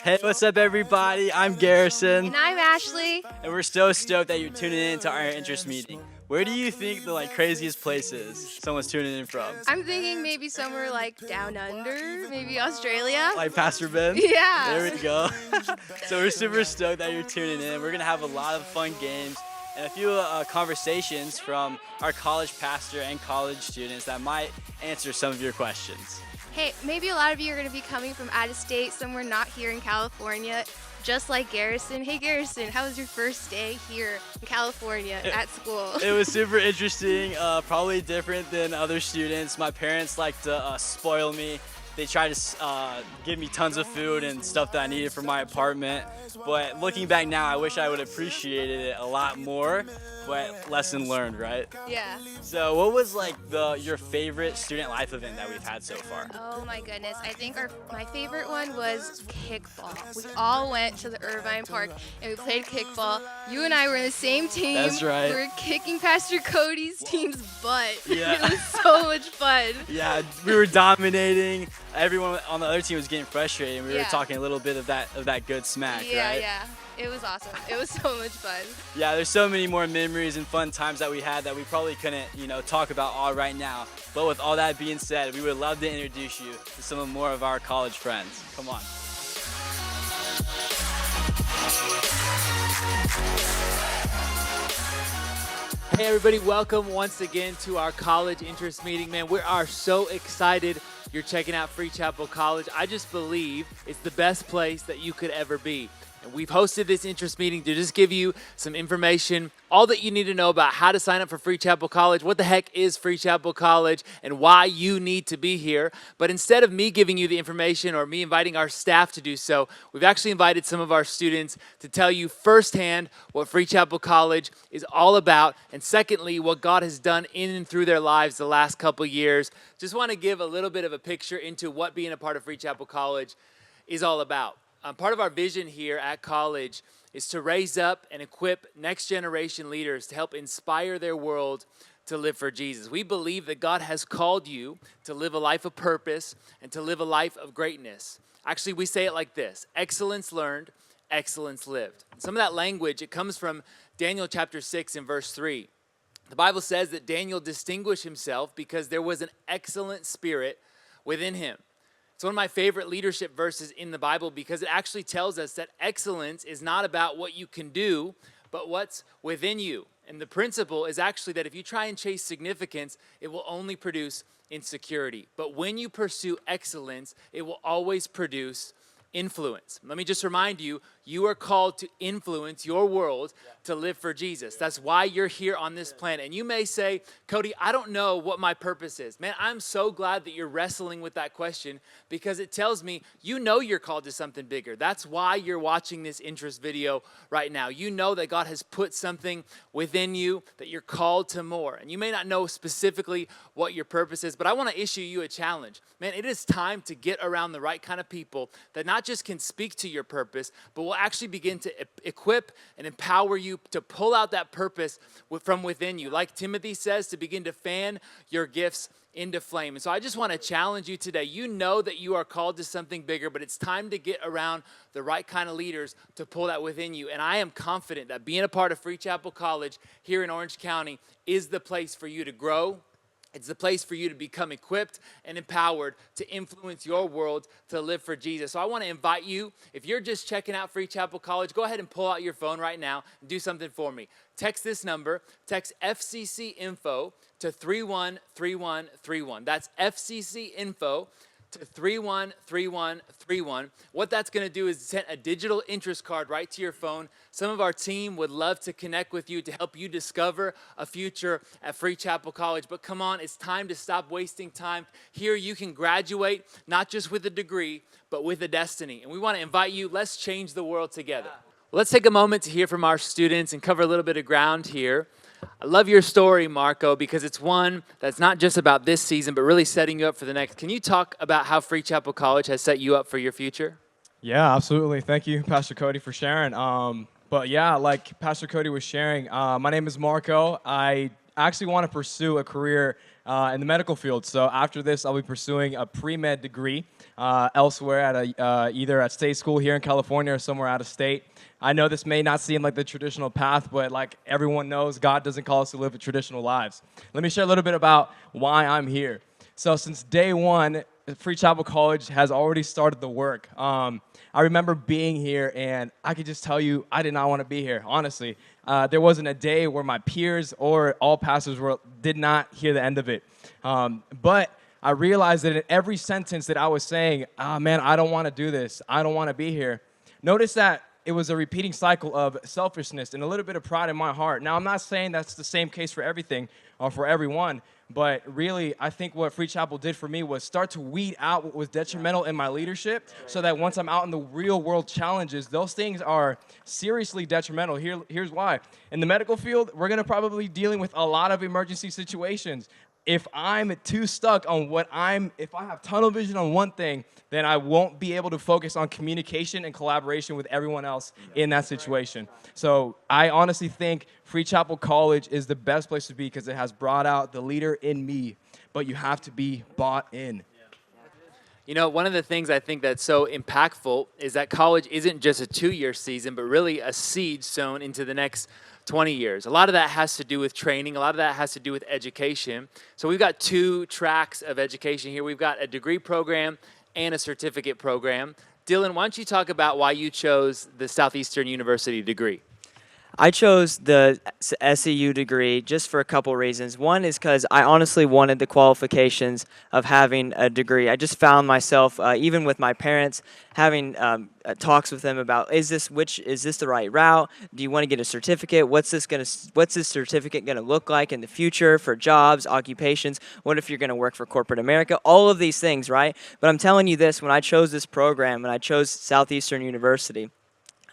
Hey, what's up, everybody? I'm Garrison, And I'm Ashley. and we're so stoked that you're tuning in to our interest meeting. Where do you think the craziest place is someone's tuning in from? I'm thinking maybe somewhere like down under, maybe Australia. Like Pastor Ben? Yeah. There we go. So we're super stoked that you're tuning in. We're gonna have a lot of fun games and a few conversations from our college pastor and college students that might answer some of your questions. Hey, maybe a lot of you are going to be coming from out of state, somewhere not here in California, just like Garrison. Hey, Garrison, how was your first day here in California at school? It was super interesting, probably different than other students. My parents like to spoil me. They try to give me tons of food and stuff that I needed for my apartment. But looking back now, I wish I would have appreciated it a lot more. But lesson learned, right? Yeah. So what was your favorite student life event that we've had so far? Oh my goodness. I think my favorite one was kickball. We all went to the Irvine Park and we played kickball. You and I were in the same team. That's right. We were kicking Pastor Cody's team's butt. Yeah. It was so much fun. Yeah, we were dominating. Everyone on the other team was getting frustrated, and we were Yeah. talking a little bit of that good smack, Yeah, right? yeah. It was awesome. It was so much fun. Yeah, there's so many more memories and fun times that we had that we probably couldn't, talk about all right now. But with all that being said, we would love to introduce you to some more of our college friends. Come on. Hey everybody, welcome once again to our college interest meeting. Man, we are so excited you're checking out Free Chapel College. I just believe it's the best place that you could ever be. And we've hosted this interest meeting to just give you some information, all that you need to know about how to sign up for Free Chapel College, what the heck is Free Chapel College, and why you need to be here. But instead of me giving you the information or me inviting our staff to do so, we've actually invited some of our students to tell you firsthand what Free Chapel College is all about, and secondly, what God has done in and through their lives the last couple years. Just want to give a little bit of a picture into what being a part of Free Chapel College is all about. Part of our vision here at college is to raise up and equip next generation leaders to help inspire their world to live for Jesus. We believe that God has called you to live a life of purpose and to live a life of greatness. Actually, we say it like this: excellence learned, excellence lived. Some of that language, it comes from Daniel chapter 6 and verse 3. The Bible says that Daniel distinguished himself because there was an excellent spirit within him. It's one of my favorite leadership verses in the Bible because it actually tells us that excellence is not about what you can do, but what's within you. And the principle is actually that if you try and chase significance, it will only produce insecurity. But when you pursue excellence, it will always produce influence. Let me just remind you, you are called to influence your world to live for Jesus. That's why you're here on this planet. And you may say, Cody, I don't know what my purpose is. Man, I'm so glad that you're wrestling with that question because it tells me you know you're called to something bigger. That's why you're watching this interest video right now. You know that God has put something within you, that you're called to more. And you may not know specifically what your purpose is, but I want to issue you a challenge. Man, it is time to get around the right kind of people that not just can speak to your purpose, but will actually begin to equip and empower you to pull out that purpose from within you. Like Timothy says, to begin to fan your gifts into flame. And so I just want to challenge you today. You know that you are called to something bigger, but it's time to get around the right kind of leaders to pull that within you. And I am confident that being a part of Free Chapel College here in Orange County is the place for you to grow. It's the place for you to become equipped and empowered to influence your world to live for Jesus. So I want to invite you, if you're just checking out Free Chapel College, go ahead and pull out your phone right now and do something for me. Text this number, text FCC info to 313131. That's FCC info to 313131. What that's going to do is send a digital interest card right to your phone. Some of our team would love to connect with you to help you discover a future at Free Chapel College. But come on, it's time to stop wasting time. Here you can graduate not just with a degree, but with a destiny. And we want to invite you, let's change the world together. Well, let's take a moment to hear from our students and cover a little bit of ground here. I love your story, Marco, because it's one that's not just about this season, but really setting you up for the next. Can you talk about how Free Chapel College has set you up for your future? Yeah, absolutely. Thank you, Pastor Cody, for sharing. But yeah, like Pastor Cody was sharing, my name is Marco. I I actually want to pursue a career in the medical field. So after this, I'll be pursuing a pre-med degree elsewhere at either at state school here in California or somewhere out of state. I know this may not seem like the traditional path, but like everyone knows, God doesn't call us to live traditional lives. Let me share a little bit about why I'm here. So since day one, Free Chapel College has already started the work. I remember being here, and I could just tell you I did not want to be here, honestly. There wasn't a day where my peers or all pastors did not hear the end of it. But I realized that in every sentence that I was saying, man, I don't want to do this. I don't want to be here. Notice that it was a repeating cycle of selfishness and a little bit of pride in my heart. Now, I'm not saying that's the same case for everything or for everyone, but really, I think what Free Chapel did for me was start to weed out what was detrimental in my leadership so that once I'm out in the real world challenges, those things are seriously detrimental. Here's why. In the medical field, we're going to probably be dealing with a lot of emergency situations. If I'm too stuck on if I have tunnel vision on one thing, then I won't be able to focus on communication and collaboration with everyone else in that situation. So I honestly think Free Chapel College is the best place to be because it has brought out the leader in me, but you have to be bought in. You know, one of the things I think that's so impactful is that college isn't just a 2-year season, but really a seed sown into the next 20 years. A lot of that has to do with training. A lot of that has to do with education. So we've got 2 tracks of education here. We've got a degree program and a certificate program. Dylan, why don't you talk about why you chose the Southeastern University degree? I chose the SEU degree just for a couple reasons. One is because I honestly wanted the qualifications of having a degree. I just found myself, even with my parents, having talks with them about is this the right route? Do you want to get a certificate? What's this certificate gonna look like in the future for jobs, occupations? What if you're gonna work for corporate America? All of these things, right? But I'm telling you this: when I chose this program and I chose Southeastern University,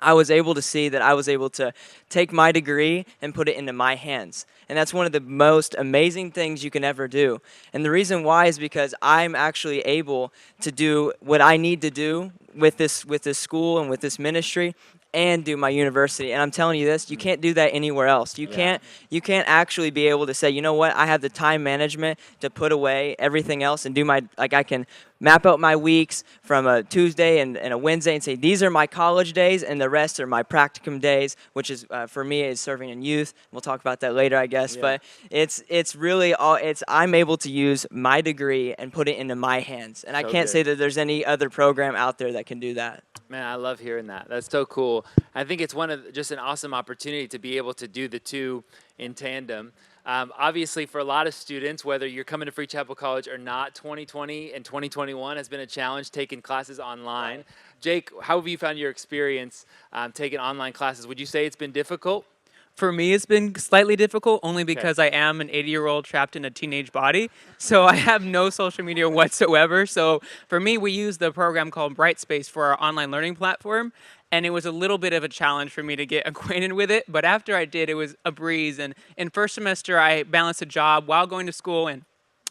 I was able to see that I was able to take my degree and put it into my hands. And that's one of the most amazing things you can ever do. And the reason why is because I'm actually able to do what I need to do with this school and with this ministry and do my university. And I'm telling you this, you can't do that anywhere else. You can't actually be able to say, you know what, I have the time management to put away everything else and do I can map out my weeks from a Tuesday and a Wednesday and say, these are my college days and the rest are my practicum days, which is, for me, is serving in youth. We'll talk about that later, I guess. Yeah. But it's really I'm able to use my degree and put it into my hands. And I can't say that there's any other program out there that can do that. Man, I love hearing that. That's so cool. I think it's just an awesome opportunity to be able to do the 2 in tandem. Obviously, for a lot of students, whether you're coming to Free Chapel College or not, 2020 and 2021 has been a challenge taking classes online. Right. Jake, how have you found your experience taking online classes? Would you say it's been difficult? For me, it's been slightly difficult only because I am an 80-year-old trapped in a teenage body. So I have no social media whatsoever. So for me, we use the program called Brightspace for our online learning platform. And it was a little bit of a challenge for me to get acquainted with it. But after I did, it was a breeze. And in first semester, I balanced a job while going to school and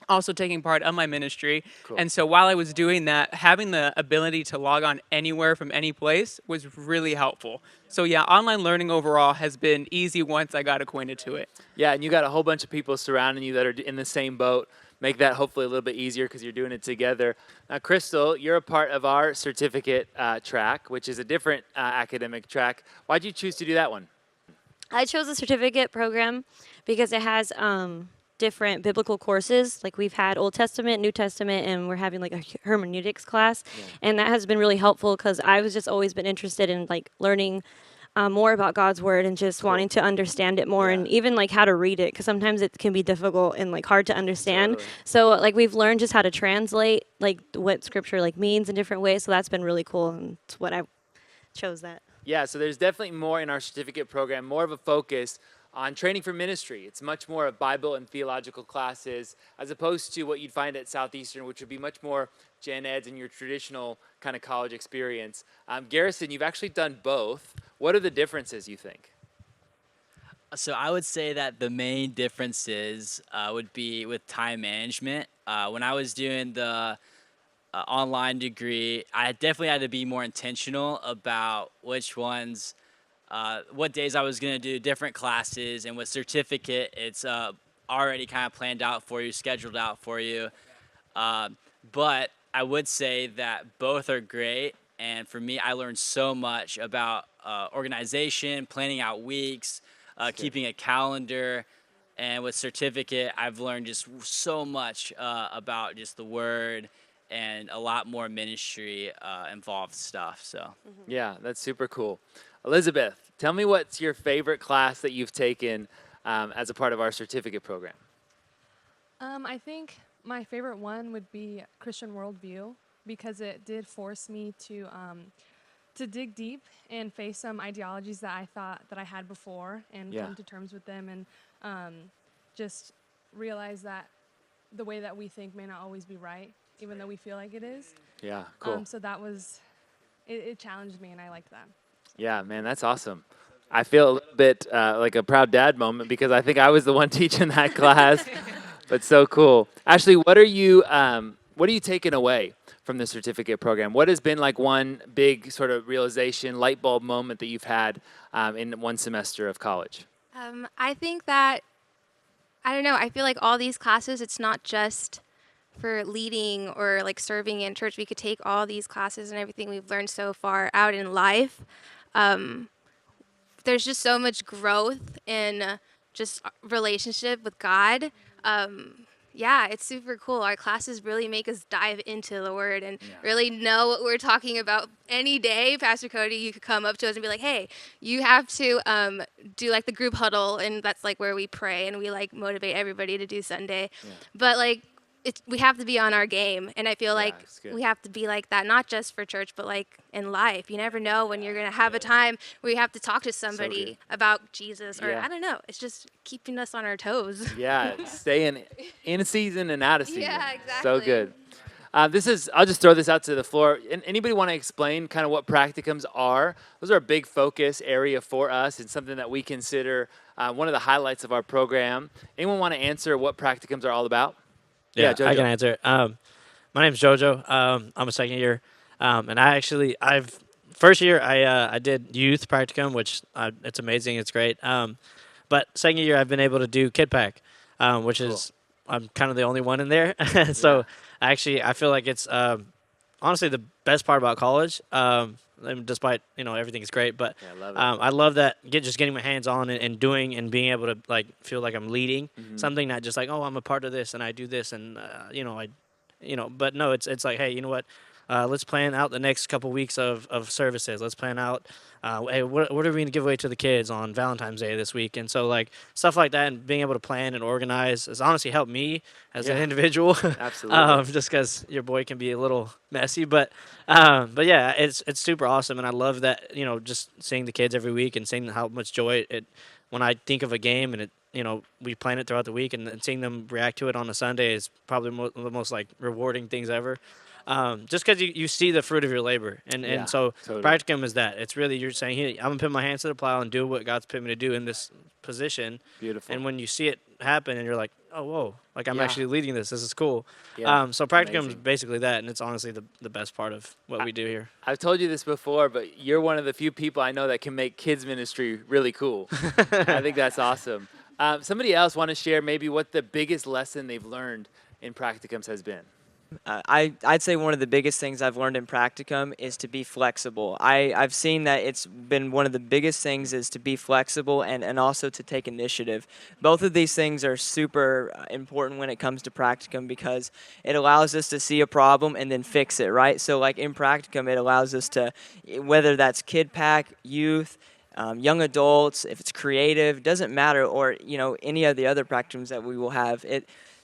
also taking part of my ministry. Cool. And so while I was doing that, having the ability to log on anywhere from any place was really helpful. So yeah, online learning overall has been easy once I got acquainted to it. Yeah, and you got a whole bunch of people surrounding you that are in the same boat. Make that hopefully a little bit easier because you're doing it together. Now, Crystal, you're a part of our certificate track, which is a different academic track. Why'd you choose to do that one? I chose the certificate program because it has different biblical courses. Like we've had Old Testament, New Testament, and we're having like a hermeneutics class. Yeah. And that has been really helpful because I was just always been interested in like learning more about God's word and just wanting to understand it more and even like how to read it because sometimes it can be difficult and like hard to understand. Totally. So like we've learned just how to translate like what scripture like means in different ways. So that's been really cool and it's what I chose that. Yeah, so there's definitely more in our certificate program, more of a focus on training for ministry. It's much more of Bible and theological classes as opposed to what you'd find at Southeastern, which would be much more gen eds and your traditional kind of college experience. Garrison, you've actually done both. What are the differences, you think? So I would say that the main differences would be with time management. When I was doing the online degree, I definitely had to be more intentional about which ones what days I was going to do different classes, and with certificate, it's already kind of planned out for you, scheduled out for you. But I would say that both are great. And for me, I learned so much about organization, planning out weeks, keeping a calendar. And with certificate, I've learned just so much about just the word and a lot more ministry involved stuff. So Yeah, that's super cool. Elizabeth, tell me what's your favorite class that you've taken as a part of our certificate program? I think my favorite one would be Christian worldview because it did force me to dig deep and face some ideologies that I thought that I had before and Yeah. come to terms with them and just realize that the way that we think may not always be right, even though we feel like it is. Yeah, cool. So that was, it challenged me and I liked that. Yeah, man, that's awesome. I feel a little bit like a proud dad moment because I think I was the one teaching that class, but so cool. Ashley, what are you taking away from the certificate program? What has been like one big sort of realization, light bulb moment that you've had in one semester of college? I think that, I don't know, I feel like all these classes, it's not just for leading or like serving in church. We could take all these classes and everything we've learned so far out in life. There's just so much growth in just relationship with God. Yeah, it's super cool. Our classes really make us dive into the Word and really know what we're talking about. Any day, Pastor Cody, you could come up to us and be like, hey, you have to do like the group huddle, and that's like where we pray and we like motivate everybody to do Sunday. But like, we have to be on our game, and I feel like it's good. we have to be like that, not just for church, but like in life. You never know when you're going to have a time where you have to talk to somebody about Jesus, or I don't know. It's just keeping us on our toes. Yeah, staying in season and out of season. Yeah, So exactly. good. I'll just throw this out to the floor. Anybody want to explain kind of what practicums are? Those are a big focus area for us and something that we consider one of the highlights of our program. Anyone want to answer what practicums are all about? Yeah, Jojo. I can answer. My name's Jojo. I'm a second year, and first year I did youth practicum, which it's amazing. It's great. But second year I've been able to do Kid Pack, which is I'm kind of the only one in there. So I feel like it's honestly the best part about college. And despite everything is great, but Yeah, I love it. I love that just getting my hands on and doing and being able to like feel like I'm leading something, not just like, oh, I'm a part of this and I do this and but no, it's like, hey, you know what? Let's plan out the next couple weeks of services. Let's plan out, hey, what are we going to give away to the kids on Valentine's Day this week? And so, like, stuff like that and being able to plan and organize has honestly helped me as an individual. Absolutely. Just because your boy can be a little messy. But yeah, it's super awesome. And I love that, just seeing the kids every week and seeing how much joy when I think of a game and we plan it throughout the week and seeing them react to it on a Sunday is probably the most, like, rewarding things ever. Just because you see the fruit of your labor. And so totally. practicum is that. It's really, you're saying, hey, I'm going to put my hands to the plow and do what God's put me to do in this position. Beautiful. And when you see it happen and you're like, oh, whoa, like I'm actually leading this. This is cool. Yeah, So practicum is amazing. basically that, and it's honestly the best part of what we do here. I've told you this before, but you're one of the few people I know that can make kids ministry really cool. I think that's awesome. Somebody else want to share maybe what the biggest lesson they've learned in practicums has been? I'd say one of the biggest things I've learned in practicum is to be flexible. I've seen that it's been one of the biggest things is to be flexible and also to take initiative. Both of these things are super important when it comes to practicum because it allows us to see a problem and then fix it, right? So like in practicum, it allows us to, whether that's Kid Pack, youth, young adults, if it's creative, doesn't matter, or any of the other practicums that we will have.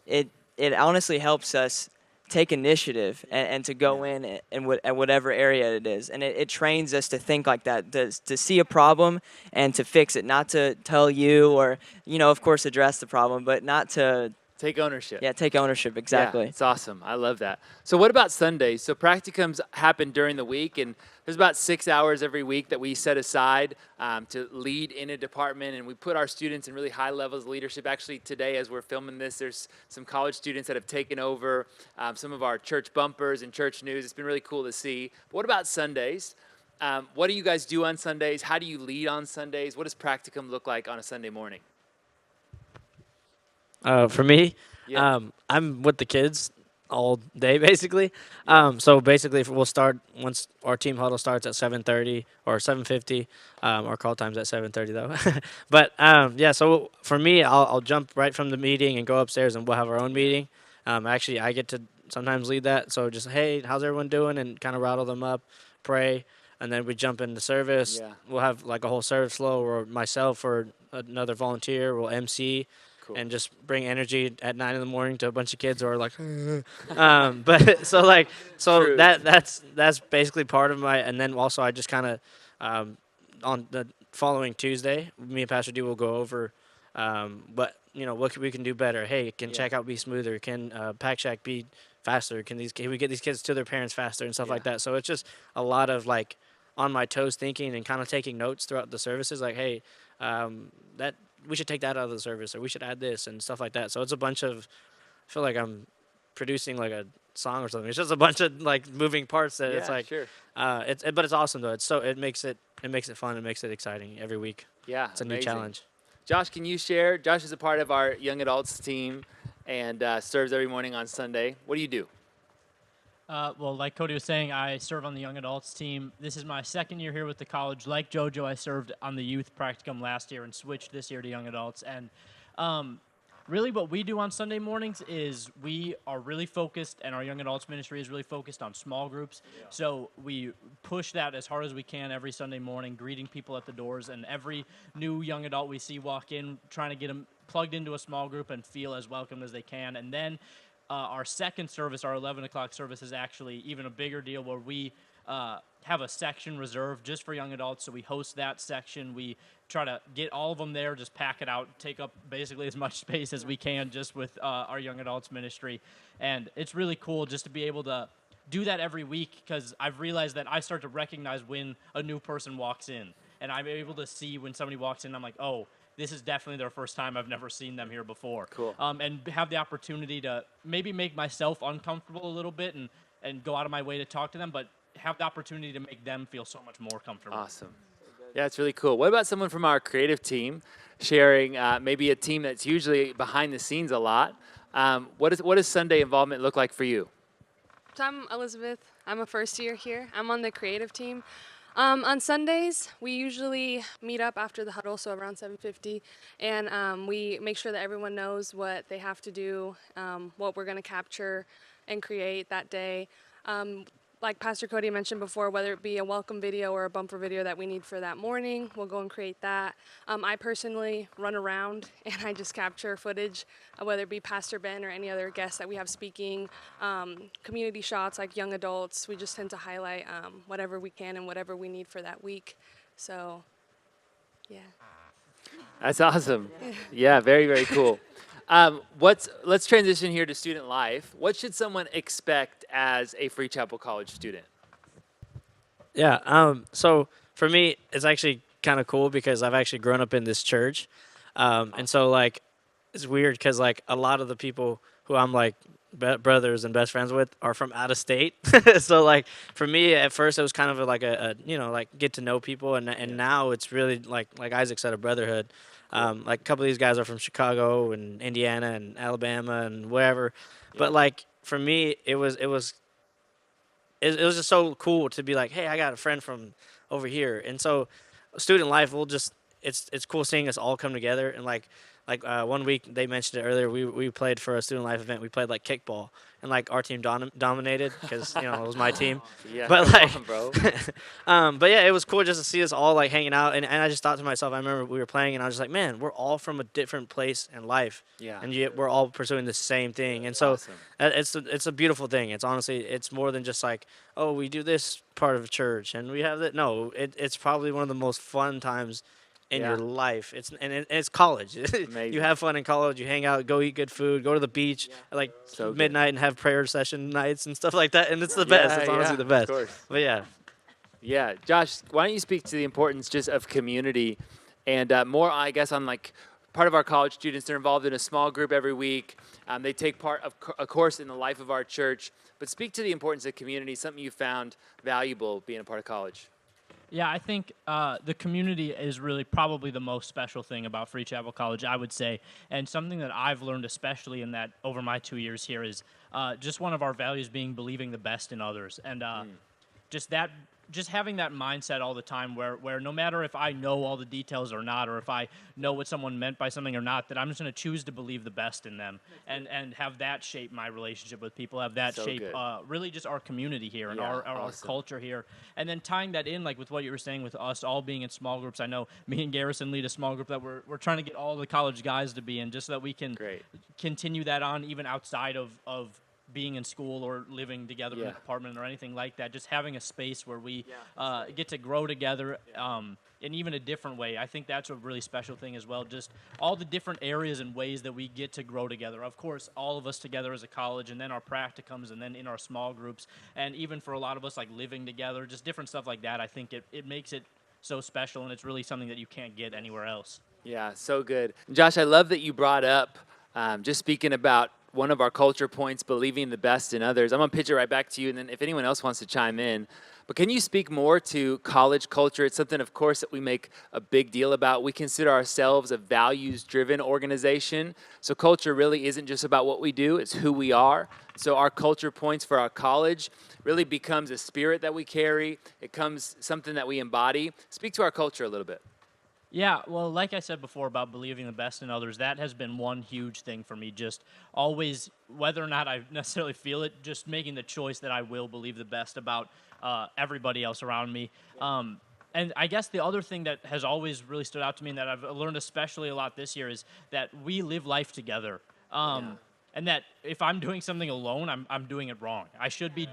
It honestly helps us take initiative and to go in at whatever area it is. And it trains us to think like that, to see a problem and to fix it, not to tell you or, of course, address the problem, but not to... Take ownership. Yeah, take ownership, exactly. Yeah, it's awesome. I love that. So what about Sundays? So practicums happen during the week, and there's about 6 hours every week that we set aside to lead in a department, and we put our students in really high levels of leadership. Actually, today, as we're filming this, there's some college students that have taken over some of our church bumpers and church news. It's been really cool to see. But what about Sundays? What do you guys do on Sundays? How do you lead on Sundays? What does practicum look like on a Sunday morning? For me, Yeah. I'm with the kids all day basically. So basically, we'll start once our team huddle starts at 7:30 or 7:50. Our call time's at 7:30 though. But yeah, so for me, I'll jump right from the meeting and go upstairs, and we'll have our own meeting. Actually, I get to sometimes lead that. So just hey, how's everyone doing, and kind of rattle them up, pray, and then we jump into service. Yeah. We'll have like a whole service flow, or myself or another volunteer will MC Cool. and just bring energy at 9 in the morning to a bunch of kids who are like, but so True. that's basically part of my, and then also I just kind of, on the following Tuesday, me and Pastor D will go over, what we can do better. Hey, can Yeah. checkout be smoother? Can Pack Shack be faster? Can we get these kids to their parents faster and stuff like that? So it's just a lot of like on my toes thinking and kind of taking notes throughout the services. Like, hey, that we should take that out of the service, or we should add this and stuff like that. So it's a bunch of, I feel like I'm producing like a song or something. It's just a bunch of like moving parts that it's Yeah, like, sure. but it's awesome though. It makes it fun. It makes it exciting every week. Yeah, It's a new amazing. challenge. Josh, can you share? Josh is a part of our young adults team and serves every morning on Sunday. What do you do? Well, like Cody was saying, I serve on the young adults team. This is my second year here with the college. Like JoJo, I served on the youth practicum last year and switched this year to young adults. And really what we do on Sunday mornings is we are really focused, and our young adults ministry is really focused on small groups. Yeah. So we push that as hard as we can every Sunday morning, greeting people at the doors, and every new young adult we see walk in, trying to get them plugged into a small group and feel as welcome as they can. And then our second service, our 11 o'clock service, is actually even a bigger deal, where we have a section reserved just for young adults. So we host that section. We try to get all of them there, just pack it out, take up basically as much space as we can just with our young adults ministry. And it's really cool just to be able to do that every week, because I've realized that I start to recognize when a new person walks in. And I'm able to see when somebody walks in, I'm like, oh, this is definitely their first time. I've never seen them here before. Cool. And have the opportunity to maybe make myself uncomfortable a little bit and go out of my way to talk to them, but have the opportunity to make them feel so much more comfortable. Awesome. Yeah, it's really cool. What about someone from our creative team sharing maybe a team that's usually behind the scenes a lot? What does Sunday involvement look like for you? So I'm Elizabeth. I'm a first year here. I'm on the creative team. On Sundays, we usually meet up after the huddle, so around 7:50, and we make sure that everyone knows what they have to do, what we're going to capture and create that day. Like Pastor Cody mentioned before, whether it be a welcome video or a bumper video that we need for that morning, we'll go and create that. I personally run around and I just capture footage, whether it be Pastor Ben or any other guests that we have speaking, community shots like young adults. We just tend to highlight whatever we can and whatever we need for that week. So, yeah. That's awesome. Yeah, very, very cool. Let's transition here to student life. What should someone expect as a Free Chapel College student? Yeah. So for me, it's actually kind of cool because I've actually grown up in this church, and so like it's weird because like a lot of the people who I'm like brothers and best friends with are from out of state. So like for me at first it was kind of like a like get to know people, and now it's really like Isaac said, a brotherhood. Like a couple of these guys are from Chicago and Indiana and Alabama and wherever, but like for me it was just so cool to be like, hey, I got a friend from over here. And so student life will just it's cool seeing us all come together. And like 1 week, they mentioned it earlier, we played for a student life event. We played like kickball, and like our team dominated because it was my team. Yeah, but like come on, bro. but yeah, it was cool just to see us all like hanging out. And I just thought to myself, I remember we were playing and I was just like, man, we're all from a different place in life. Yeah. And yet we're all pursuing the same thing. And so Awesome. it's a beautiful thing. It's honestly, it's more than just like, oh, we do this part of church and we have that. No, it's probably one of the most fun times in your life. It's college. You have fun in college. You hang out, go eat good food, go to the beach at like midnight and have prayer session nights and stuff like that. And it's the best. It's honestly the best. Of course. But yeah. Yeah, Josh, why don't you speak to the importance just of community and more, I guess, on like part of our college students. They're involved in a small group every week. They take part of a course in the life of our church. But speak to the importance of community, something you found valuable being a part of college. Yeah, I think the community is really probably the most special thing about Free Chapel College, I would say. And something that I've learned, especially in that over my 2 years here, is just one of our values being believing the best in others. And just that just having that mindset all the time where no matter if I know all the details or not, or if I know what someone meant by something or not, that I'm just going to choose to believe the best in them and have that shape my relationship with people, have that So shape good. Really just our community here and Yeah, our awesome. culture here. And then tying that in, like with what you were saying with us all being in small groups, I know me and Garrison lead a small group that we're trying to get all the college guys to be in, just so that we can Great. continue that on even outside of being in school or living together in Yeah. an apartment or anything like that. Just having a space where we get to grow together in even a different way. I think that's a really special thing as well. Just all the different areas and ways that we get to grow together. Of course, all of us together as a college, and then our practicums, and then in our small groups, and even for a lot of us, like living together, just different stuff like that. I think it makes it so special, and it's really something that you can't get anywhere else. Yeah, so good. Josh, I love that you brought up just speaking about one of our culture points, believing the best in others. I'm going to pitch it right back to you, and then if anyone else wants to chime in. But can you speak more to college culture? It's something, of course, that we make a big deal about. We consider ourselves a values-driven organization. So culture really isn't just about what we do, it's who we are. So our culture points for our college really becomes a spirit that we carry. It becomes something that we embody. Speak to our culture a little bit. Yeah, well, like I said before about believing the best in others, that has been one huge thing for me. Just always, whether or not I necessarily feel it, just making the choice that I will believe the best about everybody else around me. And I guess the other thing that has always really stood out to me and that I've learned especially a lot this year is that we live life together. And that if I'm doing something alone, I'm doing it wrong. I should be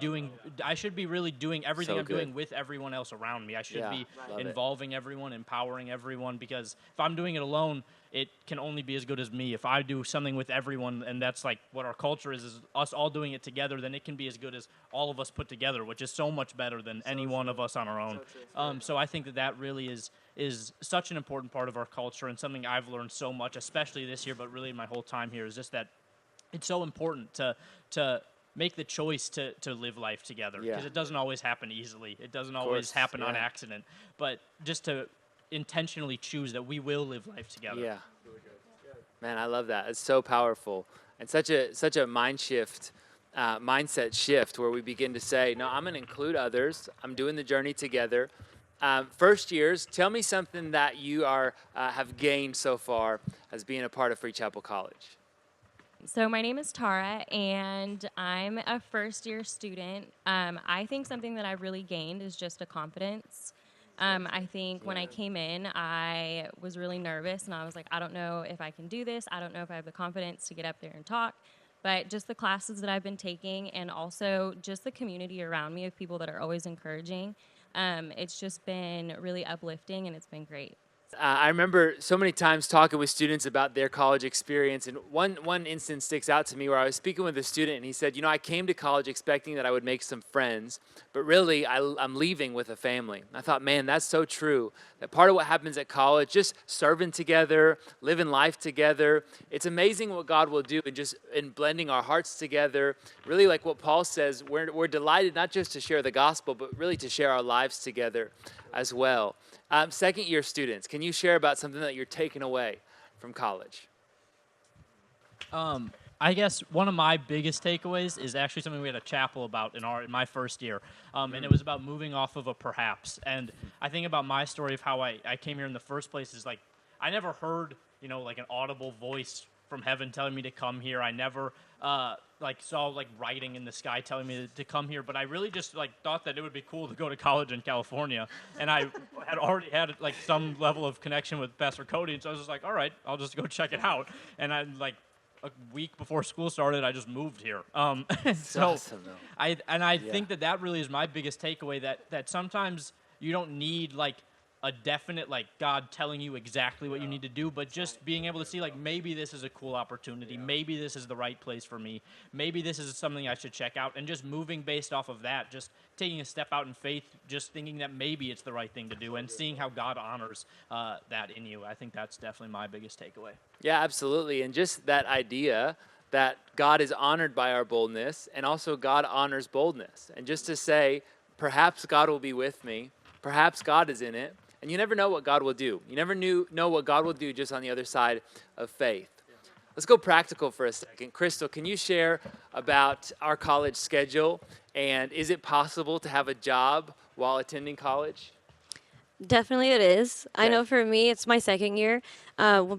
really doing everything So I'm good. doing with everyone else around me. I should Yeah, be love it. involving everyone, empowering everyone, because if I'm doing it alone, it can only be as good as me. If I do something with everyone, and that's like what our culture is us all doing it together, then it can be as good as all of us put together, which is so much better than any one of us on our own. So I think that really is such an important part of our culture, and something I've learned so much, especially this year, but really my whole time here, is just that it's so important to make the choice to live life together, because Yeah. it doesn't always happen easily. It doesn't Of always course, happen on yeah. accident, but just to intentionally choose that we will live life together. Yeah. Man, I love that. It's so powerful. And such a mindset shift where we begin to say, no, I'm going to include others. I'm doing the journey together. First years, tell me something that you have gained so far as being a part of Free Chapel College. So my name is Tara, and I'm a first-year student. I think something that I really gained is just a confidence. I think when I came in, I was really nervous, and I was like, I don't know if I can do this. I don't know if I have the confidence to get up there and talk. But just the classes that I've been taking, and also just the community around me of people that are always encouraging, it's just been really uplifting, and it's been great. I remember so many times talking with students about their college experience, and one instance sticks out to me where I was speaking with a student, and he said, I came to college expecting that I would make some friends, but really I'm leaving with a family. I thought, man, that's so true, that part of what happens at college, just serving together, living life together, it's amazing what God will do in blending our hearts together. Really, like what Paul says, we're delighted not just to share the gospel, but really to share our lives together as well. Second year students, can you share about something that you're taking away from college? I guess one of my biggest takeaways is actually something we had a chapel about in my first year, and it was about moving off of a perhaps. And I think about my story of how I came here in the first place is like I never heard like an audible voice from heaven telling me to come here. I never saw like writing in the sky telling me to come here, but I really just thought that it would be cool to go to college in California, and I had already had some level of connection with Pastor Cody, and so I was just like, all right, I'll just go check it out. And I a week before school started, I just moved here. So awesome, though. I think that really is my biggest takeaway, that sometimes you don't need a definite God telling you exactly what you need to do, but just being able to see maybe this is a cool opportunity, maybe this is the right place for me, maybe this is something I should check out, and just moving based off of that, just taking a step out in faith, just thinking that maybe it's the right thing to do, and seeing how God honors that in you. I think that's definitely my biggest takeaway. Yeah, absolutely. And just that idea that God is honored by our boldness, and also God honors boldness. And just to say, perhaps God will be with me, perhaps God is in it, and you never know what God will do. You never know what God will do just on the other side of faith. Let's go practical for a second. Crystal, can you share about our college schedule, and is it possible to have a job while attending college? Definitely it is. I know for me, it's my second year.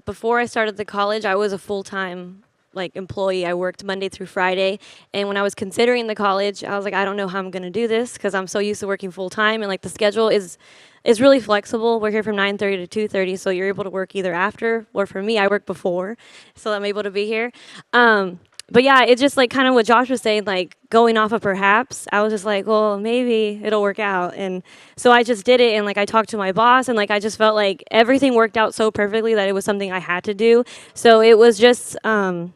Before I started the college, I was a full-time employee. I worked Monday through Friday, and when I was considering the college, I was like, I don't know how I'm going to do this because I'm so used to working full-time, and the schedule is really flexible. We're here from 9:30 to 2:30, so you're able to work either after, or for me, I work before, so I'm able to be here. But yeah, it's just kind of what Josh was saying, going off of perhaps, I was just like, well, maybe it'll work out. And so I just did it, and I talked to my boss, and I just felt like everything worked out so perfectly that it was something I had to do. So it was just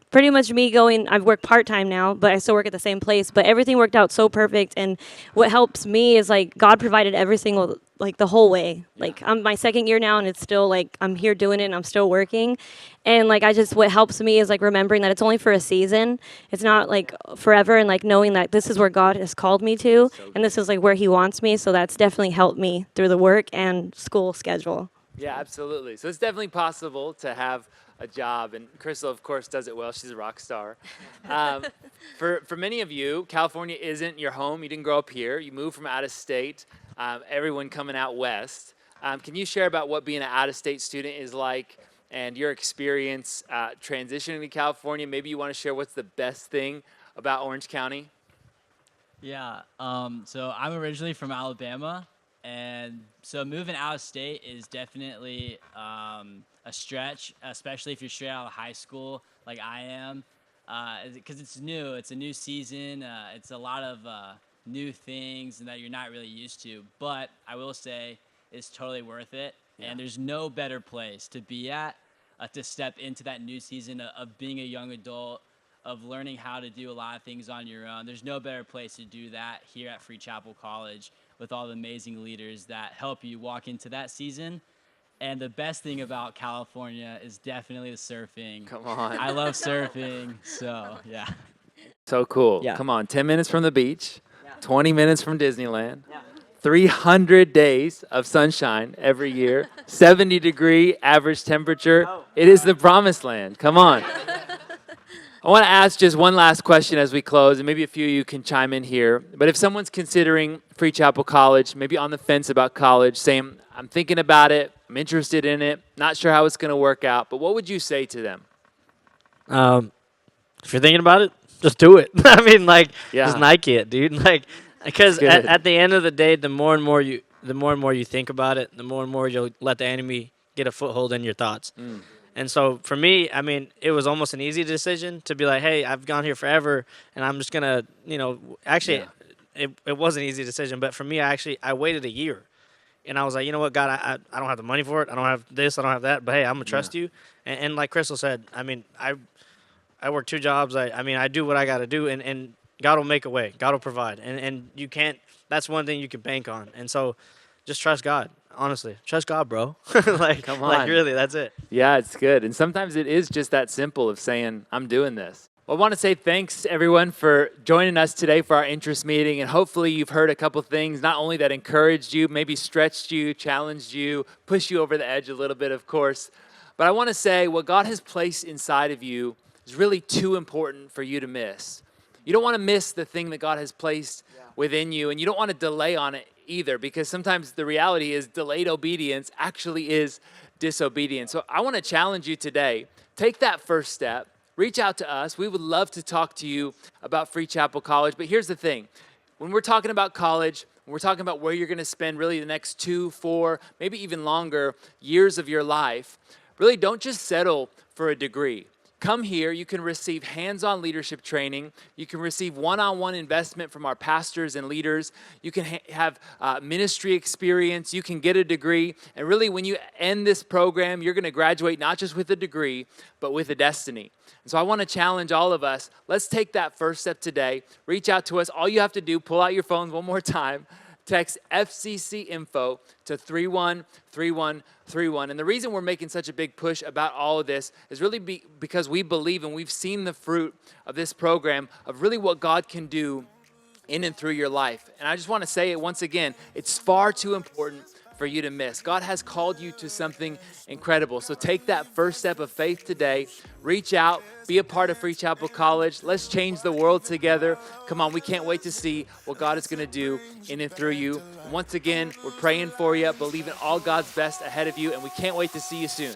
pretty much me going, I've worked part-time now, but I still work at the same place, but everything worked out so perfect. And what helps me is God provided every single the whole way. I'm my second year now, and it's still I'm here doing it, and I'm still working. And what helps me is remembering that it's only for a season. It's not forever, and knowing that this is where God has called me to, and this is where He wants me. So that's definitely helped me through the work and school schedule. Yeah, absolutely. So it's definitely possible to have a job, and Crystal, of course, does it well. She's a rock star. For many of you, California isn't your home. You didn't grow up here. You moved from out of state. Everyone coming out west. Can you share about what being an out-of-state student is like and your experience transitioning to California? Maybe you want to share what's the best thing about Orange County? Yeah, so I'm originally from Alabama, and so moving out of state is definitely a stretch, especially if you're straight out of high school like I am, because it's new. It's a new season. It's a lot of new things that you're not really used to, but I will say it's totally worth it. Yeah. And there's no better place to be at to step into that new season of being a young adult, of learning how to do a lot of things on your own. There's no better place to do that here at Free Chapel College with all the amazing leaders that help you walk into that season. And the best thing about California is definitely the surfing. Come on. I love surfing, so yeah. So cool. Yeah. Come on, 10 minutes from the beach, 20 minutes from Disneyland, 300 days of sunshine every year, 70-degree average temperature. It is the promised land. Come on. I want to ask just one last question as we close, and maybe a few of you can chime in here. But if someone's considering Free Chapel College, maybe on the fence about college, saying, I'm thinking about it, I'm interested in it, not sure how it's going to work out, but what would you say to them? If you're thinking about it, just do it. I mean, just Nike it, dude. Because at the end of the day, the more and more you think about it, the more and more you'll let the enemy get a foothold in your thoughts. And so for me, I mean, it was almost an easy decision to be like, hey, I've gone here forever, and I'm just gonna, actually, it was an easy decision. But for me, I waited a year, and I was like, you know what, God, I don't have the money for it. I don't have this. I don't have that. But hey, I'm gonna trust you. And like Crystal said, I mean, I work 2 jobs. I do what I got to do, and God will make a way. God will provide. And you can't, that's one thing you can bank on. And so just trust God, honestly. Trust God, bro. Come on. Really, that's it. Yeah, it's good. And sometimes it is just that simple of saying, I'm doing this. Well, I want to say thanks, everyone, for joining us today for our interest meeting. And hopefully you've heard a couple things, not only that encouraged you, maybe stretched you, challenged you, pushed you over the edge a little bit, of course. But I want to say what God has placed inside of you is really too important for you to miss. You don't want to miss the thing that God has placed within you, and you don't want to delay on it either, because sometimes the reality is delayed obedience actually is disobedience. So I want to challenge you today. Take that first step. Reach out to us. We would love to talk to you about Free Chapel College. But here's the thing. When we're talking about college, when we're talking about where you're going to spend really the next 2, 4, maybe even longer years of your life, really don't just settle for a degree. Come here, you can receive hands-on leadership training. You can receive one-on-one investment from our pastors and leaders. You can have ministry experience. You can get a degree. And really, when you end this program, you're going to graduate not just with a degree, but with a destiny. And so I want to challenge all of us. Let's take that first step today. Reach out to us. All you have to do, pull out your phones one more time. Text FCC info to 313131. And the reason we're making such a big push about all of this is really because we believe and we've seen the fruit of this program of really what God can do in and through your life. And I just want to say it once again, it's far too important for you to miss. God has called you to something incredible. So take that first step of faith today. Reach out, be a part of Free Chapel College. Let's change the world together. Come on, we can't wait to see what God is going to do in and through you. Once again, we're praying for you, believing all God's best ahead of you, and we can't wait to see you soon.